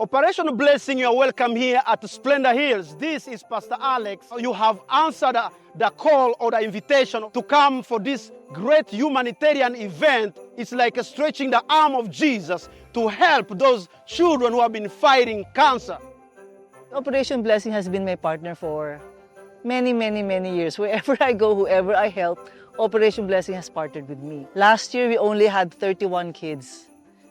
Operation Blessing, you are welcome here at Splendor Hills. This is Pastor Alex. You have answered the call or the invitation to come for this great humanitarian event. It's like stretching the arm of Jesus to help those children who have been fighting cancer. Operation Blessing has been my partner for many years. Wherever I go, whoever I help, Operation Blessing has partnered with me. Last year, we only had 31 kids.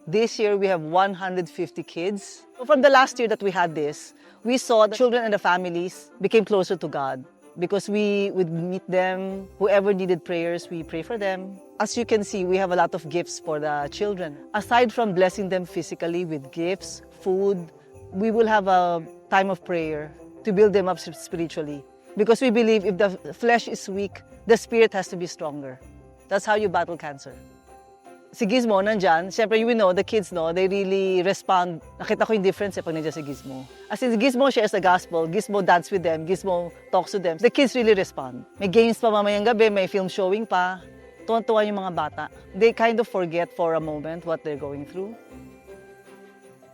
This year, we have 150 kids. So from the last year that we had this, we saw the children and the families became closer to God because we would meet them. Whoever needed prayers, we pray for them. As you can see, we have a lot of gifts for the children. Aside from blessing them physically with gifts, food, we will have a time of prayer to build them up spiritually. Because we believe if the flesh is weak, the spirit has to be stronger. That's how you battle cancer. Si Gizmo nandyan, siyempre you know, the kids no, they really respond. Nakita ko yung difference pag nandiyan si Gizmo. As in, Gizmo shares the gospel, Gizmo dance with them, Gizmo talks to them. The kids really respond. May games pa mamayang gabi, may film showing pa. Tuwan-tuwa yung mga bata. They kind of forget for a moment what they're going through.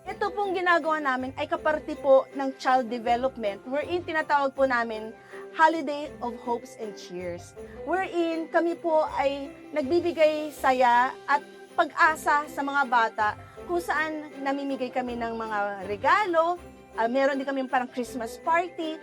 Ito pong ginagawa namin ay kaparti po ng child development wherein tinatawag po namin Holiday of Hopes and Cheers. Wherein kami po ay nagbibigay saya at pag-asa sa mga bata kung saan namimigay kami ng mga regalo. Meron din kami parang Christmas party.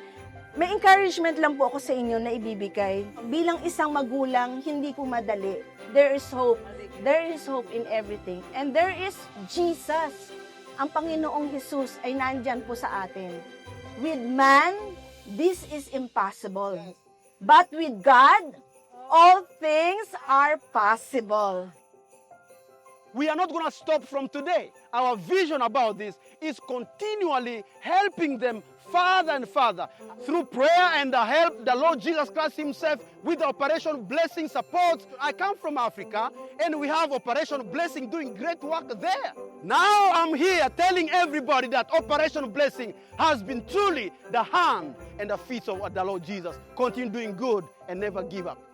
May encouragement lang po ako sa inyo na ibibigay. Bilang isang magulang, hindi po madali. There is hope. There is hope in everything. And there is Jesus. Ang Panginoong Jesus ay nandyan po sa atin. With man, this is impossible. But with God, all things are possible. We are not going to stop from today. Our vision about this is continually helping them farther and farther through prayer and the help the Lord Jesus Christ himself with the Operation Blessing support. I come from Africa and we have Operation Blessing doing great work there. Now I'm here telling everybody that Operation Blessing has been truly the hand and the feet of the Lord Jesus. Continue doing good and never give up.